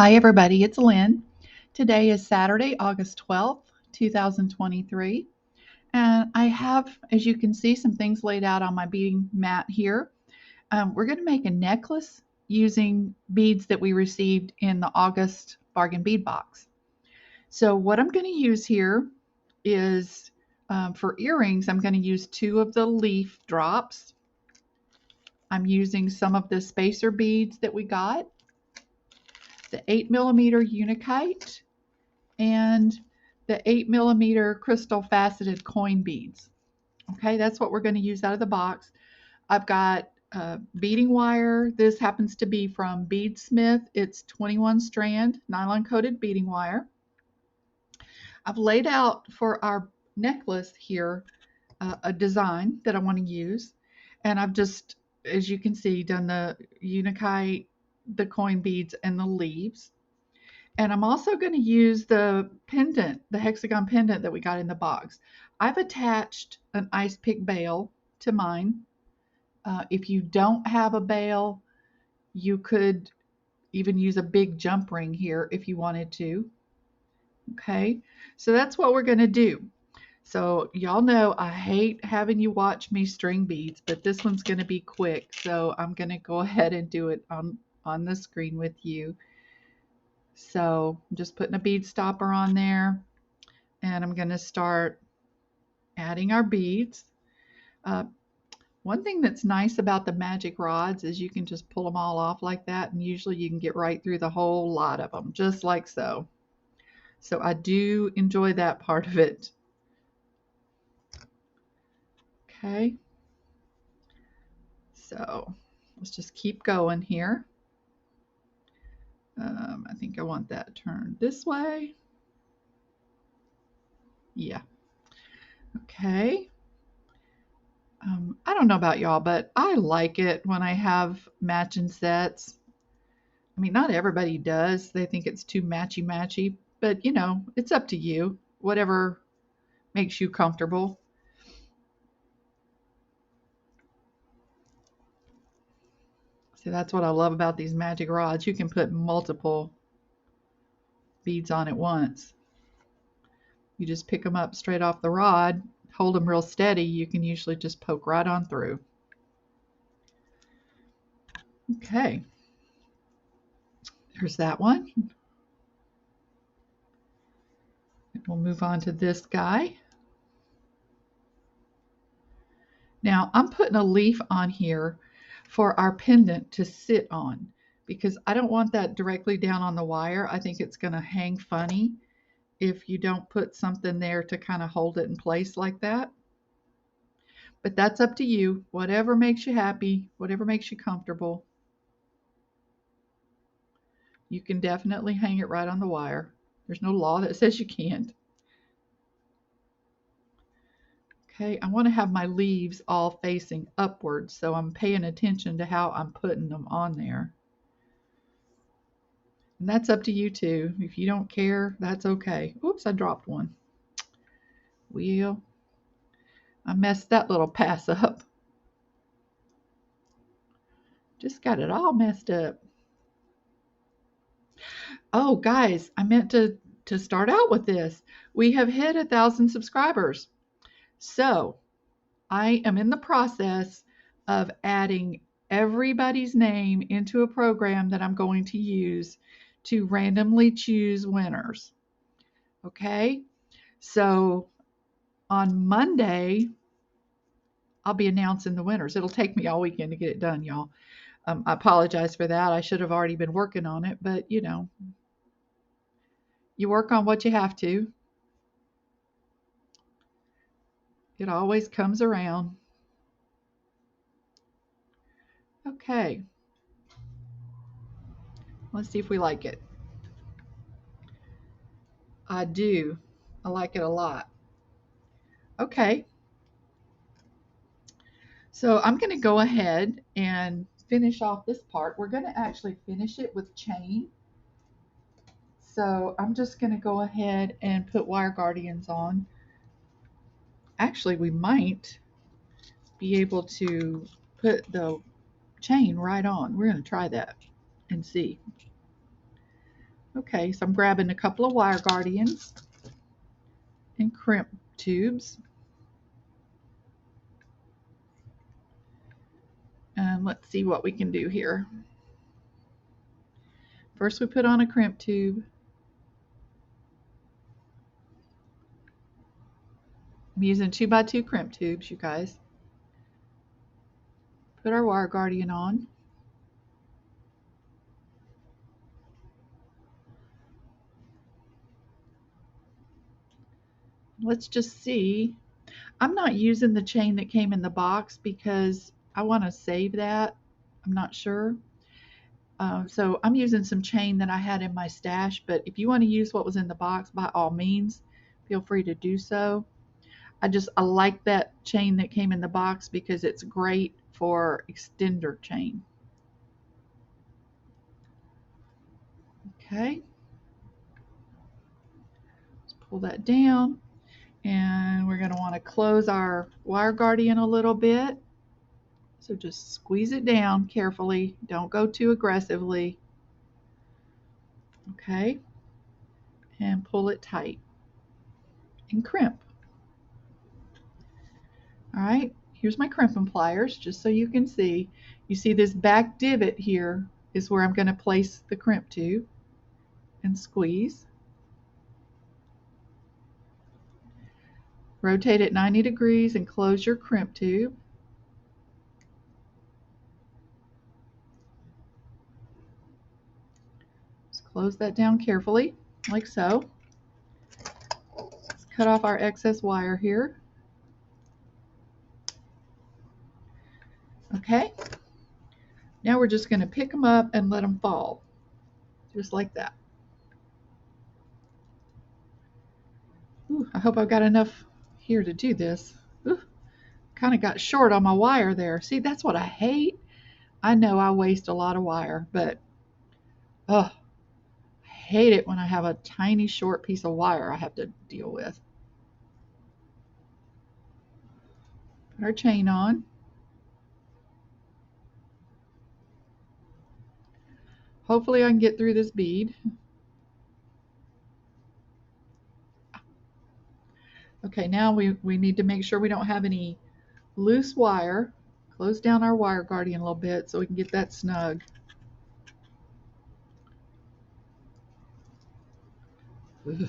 Hi everybody, it's Lynn. Today is Saturday, August 12th, 2023, and I have, as you can see, some things laid out on my beading mat here. We're going to make a necklace using beads that we received in the August Bargain Bead Box. So what I'm going to use here is, for earrings, I'm going to use 2 of the leaf drops. I'm using some of the spacer beads that we got, the 8mm Unakite, and the 8mm crystal faceted coin beads. Okay, that's what we're going to use out of the box. I've got beading wire. This happens to be from Beadsmith. It's 21 strand nylon coated beading wire. I've laid out for our necklace here a design that I want to use, and I've just, as you can see, done the Unakite, the coin beads, and the leaves. And I'm also going to use the pendant, the hexagon pendant that we got in the box. I've attached an ice pick bail to mine. If you don't have a bail, you could even use a big jump ring here if you wanted to. Okay, so that's what we're going to do. So y'all know I hate having you watch me string beads, but this one's going to be quick. So I'm going to go ahead and do it on the screen with you. So I'm just putting a bead stopper on there, and I'm going to start adding our beads. One thing that's nice about the magic rods is you can just pull them all off like that, and usually you can get right through the whole lot of them, just like so. So I do enjoy that part of it. Okay, so let's just keep going here. I think I want that turned this way. Yeah. Okay. I don't know about y'all, but I like it when I have matching sets. I mean, not everybody does. They think it's too matchy-matchy, but you know, it's up to you. Whatever makes you comfortable. So that's what I love about these magic rods. You can put multiple beads on at once. You just pick them up straight off the rod, hold them real steady. You can usually just poke right on through. Okay, there's that one. We'll move on to this guy. Now I'm putting a leaf on here for our pendant to sit on because I don't want that directly down on the wire. I think it's going to hang funny if you don't put something there to kind of hold it in place like that. But that's up to you. Whatever makes you happy, whatever makes you comfortable. You can definitely hang it right on the wire. There's no law that says you can't. Okay, I want to have my leaves all facing upwards, so I'm paying attention to how I'm putting them on there. And that's up to you too. If you don't care, that's okay. Oops, I dropped one. Well, I messed that little pass up. Just got it all messed up. Oh, guys, I meant to start out with this. We have hit 1,000 subscribers. So I am in the process of adding everybody's name into a program that I'm going to use to randomly choose winners. Okay, so on Monday, I'll be announcing the winners. It'll take me all weekend to get it done, y'all. I apologize for that. I should have already been working on it, but you know, you work on what you have to. It always comes around. Okay. Let's see if we like it. I do. I like it a lot. Okay. So I'm going to go ahead and finish off this part. We're going to actually finish it with chain. So I'm just going to go ahead and put wire guardians on. Actually, we might be able to put the chain right on. We're going to try that and see. Okay, so I'm grabbing a couple of wire guardians and crimp tubes. And let's see what we can do here. First we put on a crimp tube. I'm using 2x2 crimp tubes, you guys. Put our wire guardian on. Let's just see. I'm not using the chain that came in the box because I want to save that. I'm not sure. So I'm using some chain that I had in my stash, but if you want to use what was in the box, by all means, feel free to do so. I like that chain that came in the box because it's great for extender chain. Okay, let's pull that down, and we're going to want to close our wire guardian a little bit. So just squeeze it down carefully. Don't go too aggressively. Okay, and pull it tight and crimp. All right, here's my crimping pliers just so you can see. You see this back divot here is where I'm going to place the crimp tube and squeeze. Rotate it 90 degrees and close your crimp tube. Just close that down carefully, like so. Let's cut off our excess wire here. Okay, now we're just going to pick them up and let them fall, just like that. Ooh, I hope I've got enough here to do this. Ooh, kind of got short on my wire there. See, that's what I hate. I know I waste a lot of wire, but oh, I hate it when I have a tiny short piece of wire I have to deal with. Put our chain on. Hopefully I can get through this bead. Okay, now we need to make sure we don't have any loose wire. Close down our wire guardian a little bit so we can get that snug. Ugh.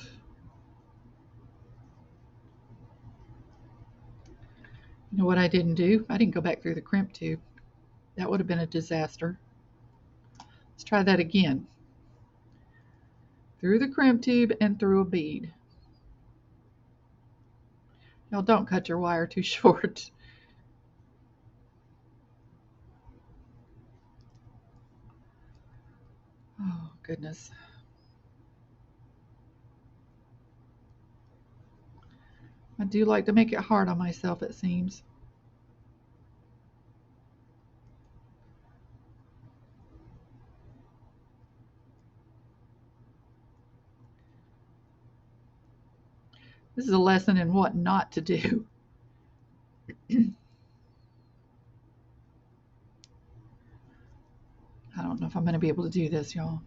You know what I didn't do? I didn't go back through the crimp tube. That would have been a disaster. Let's try that again. Through the crimp tube and through a bead. Now don't cut your wire too short. Oh, goodness. I do like to make it hard on myself, it seems. This is a lesson in what not to do. I don't know if I'm going to be able to do this, y'all.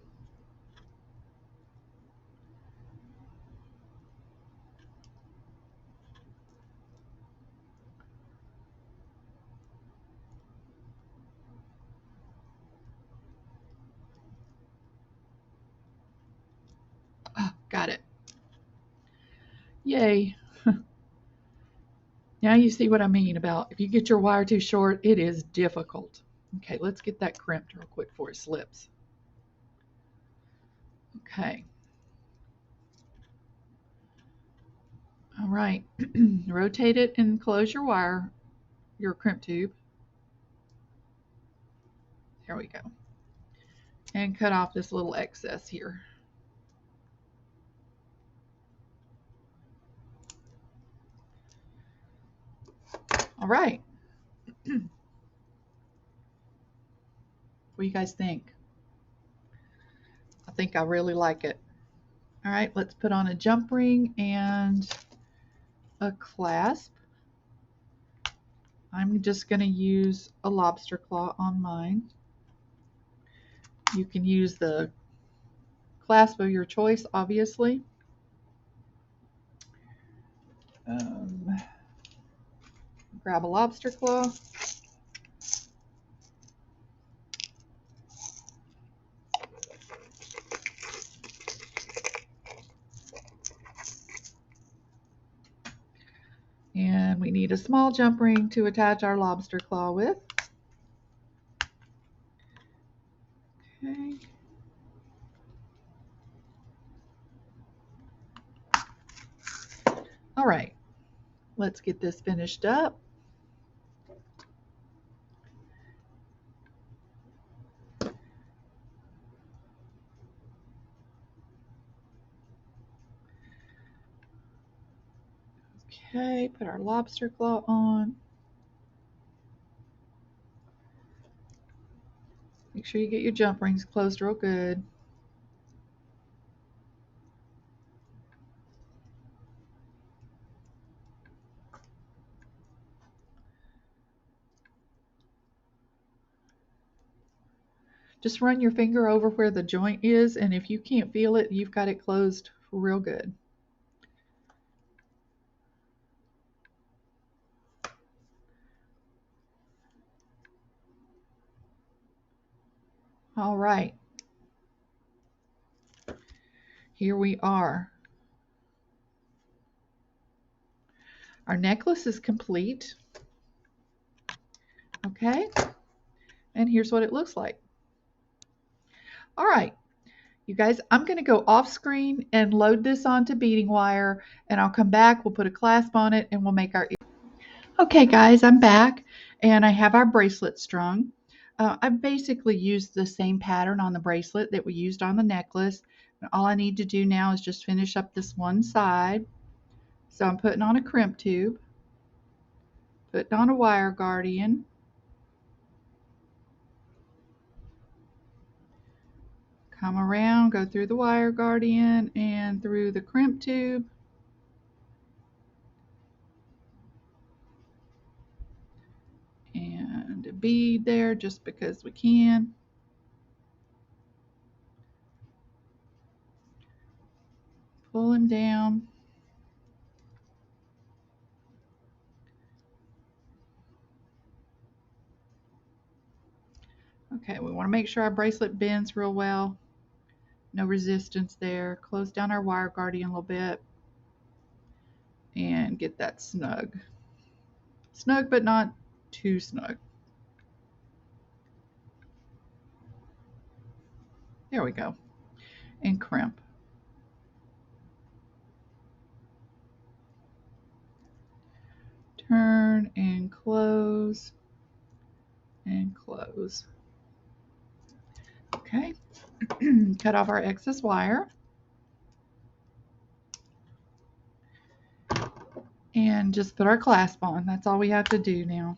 Oh, got it. Yay. Now you see what I mean about if you get your wire too short, it is difficult. Okay, let's get that crimped real quick before it slips. Okay. All right. Rotate it and close your wire, your crimp tube. There we go. And cut off this little excess here. All right. What do you guys think? I think I really like it. All right, let's put on a jump ring and a clasp. I'm just going to use a lobster claw on mine. You can use the clasp of your choice, obviously. Grab a lobster claw. And we need a small jump ring to attach our lobster claw with. Okay. All right, let's get this finished up. Okay, put our lobster claw on. Make sure you get your jump rings closed real good. Just run your finger over where the joint is, and if you can't feel it, you've got it closed real good. All right. Here we are. Our necklace is complete. Okay, and here's what it looks like. All right, you guys, I'm going to go off screen and load this onto beading wire, and I'll come back, we'll put a clasp on it, and we'll make our... Okay guys, I'm back, and I have our bracelet strung. I basically used the same pattern on the bracelet that we used on the necklace. And all I need to do now is just finish up this one side. So I'm putting on a crimp tube, putting on a wire guardian, come around, go through the wire guardian and through the crimp tube. And a bead there just because we can. Pull him down. Okay, we want to make sure our bracelet bends real well. No resistance there. Close down our wire guardian a little bit and get that snug. Snug, but not too snug. There we go. And crimp. Turn and close and close. Okay, cut off our excess wire. And just put our clasp on. That's all we have to do now.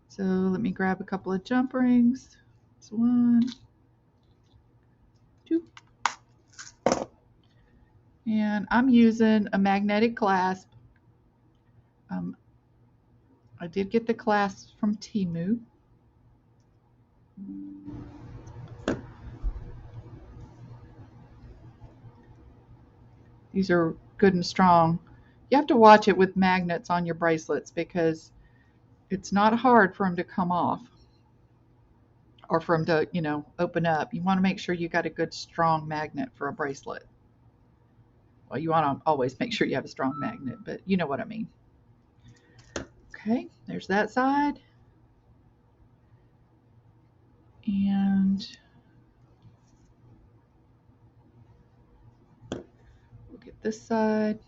So let me grab a couple of jump rings. That's 1, 2. And I'm using a magnetic clasp. I did get the clasps from Temu. These are good and strong. You have to watch it with magnets on your bracelets because it's not hard for them to come off or for them to, open up. You want to make sure you got a good strong magnet for a bracelet. Well, you want to always make sure you have a strong magnet, but you know what I mean. Okay, there's that side. And we'll get this side.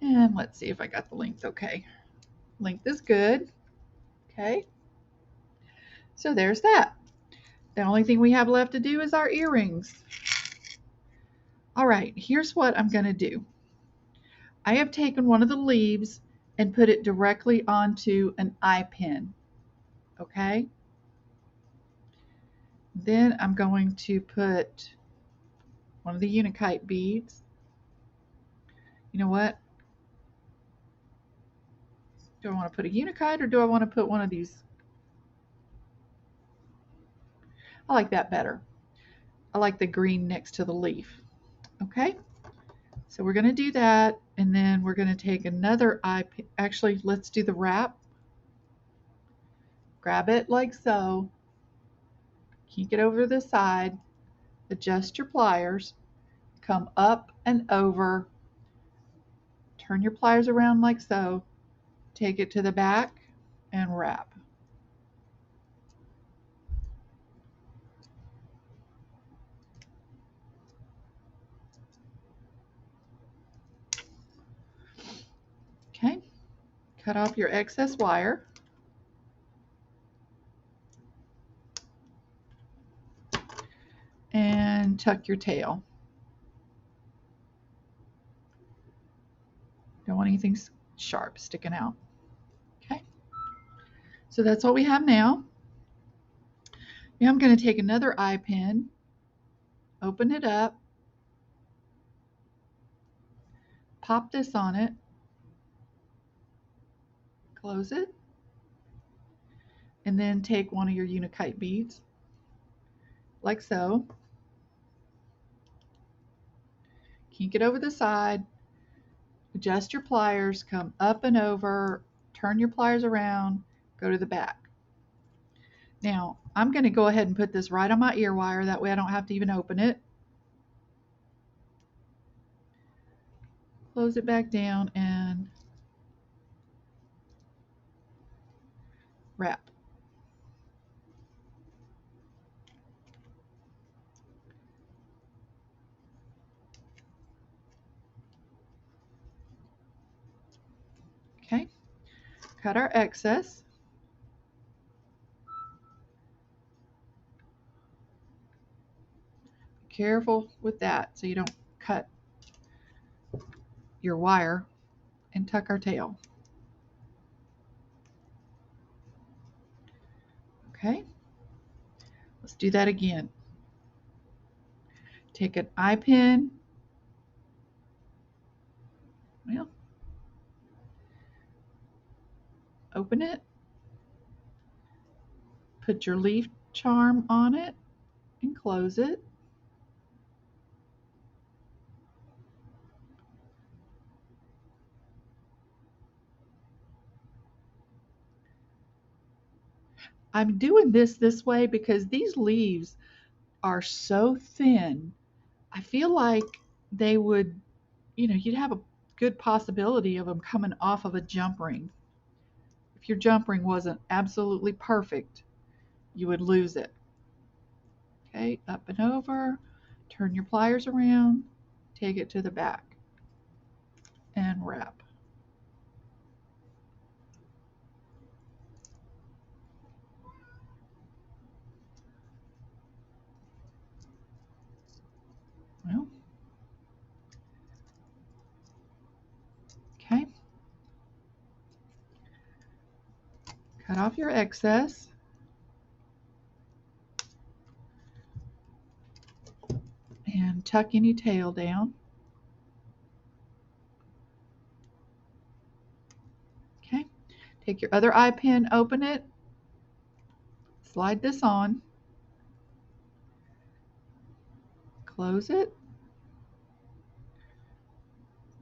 And let's see if I got the length okay. Length is good. Okay. So there's that. The only thing we have left to do is our earrings. All right, here's what I'm going to do. I have taken one of the leaves and put it directly onto an eye pin. Okay. Then I'm going to put one of the Unakite beads. You know what? Do I want to put a Unakite or do I want to put one of these? I like that better. I like the green next to the leaf. Okay, so we're going to do that, and then we're going to take another eye pin. Actually, let's do the wrap. Grab it like so, kink it over the side, adjust your pliers, come up and over, turn your pliers around like so, take it to the back, and wrap. Okay, cut off your excess wire. And tuck your tail. Don't want anything sharp sticking out. Okay, so that's what we have now. Now I'm going to take another eye pin, open it up, pop this on it, close it, and then take one of your Unakite beads, like so, kink it over the side, adjust your pliers, come up and over, turn your pliers around, go to the back. Now, I'm going to go ahead and put this right on my ear wire, that way I don't have to even open it. Close it back down and wrap. Okay, cut our excess. Careful with that so you don't cut your wire, and tuck our tail. Okay, let's do that again. Take an eye pin, well, open it, put your leaf charm on it, and close it. I'm doing this way because these leaves are so thin. I feel like they would, you'd have a good possibility of them coming off of a jump ring. If your jump ring wasn't absolutely perfect, you would lose it. Okay, up and over, turn your pliers around, take it to the back, and wrap. Well, okay. Cut off your excess. And tuck any tail down. Okay. Take your other eye pin, open it, slide this on, close it,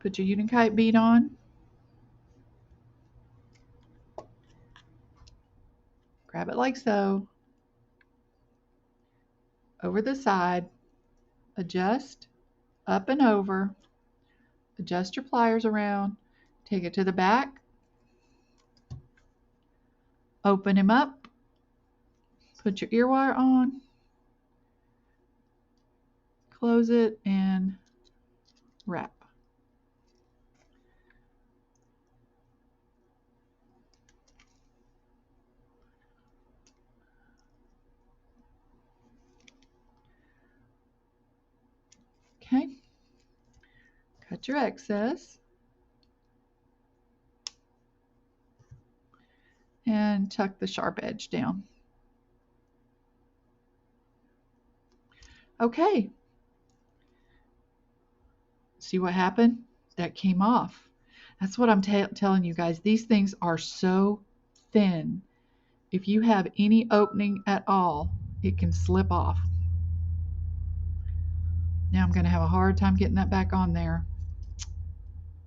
put your Unakite bead on, grab it like so, over the side, adjust, up and over, adjust your pliers around, take it to the back, open him up, put your ear wire on, close it, and wrap. Okay, cut your excess and tuck the sharp edge down. Okay, see what happened? That came off. That's what I'm telling you guys. These things are so thin. If you have any opening at all, it can slip off. Now I'm going to have a hard time getting that back on there.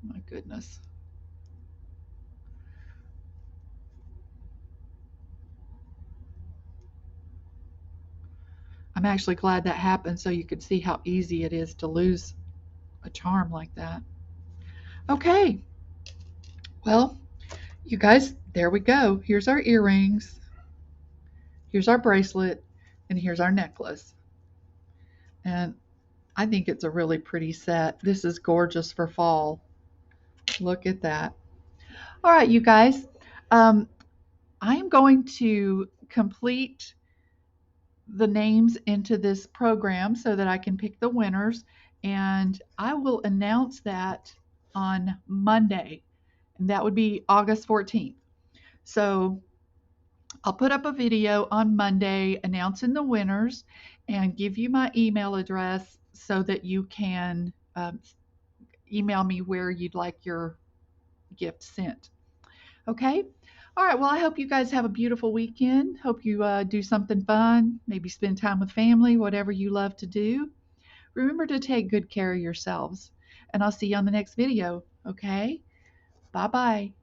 My goodness. I'm actually glad that happened so you could see how easy it is to lose a charm like that. Okay, well, you guys, there we go. Here's our earrings, here's our bracelet, and here's our necklace. And I think it's a really pretty set. This is gorgeous for fall. Look at that. All right, you guys, I am going to complete the names into this program so that I can pick the winners, and I will announce that on Monday, and that would be August 14th. So I'll put up a video on Monday announcing the winners and give you my email address so that you can email me where you'd like your gift sent. Okay? All right. Well, I hope you guys have a beautiful weekend. Hope you do something fun, maybe spend time with family, whatever you love to do. Remember to take good care of yourselves. And I'll see you on the next video. Okay? Bye bye.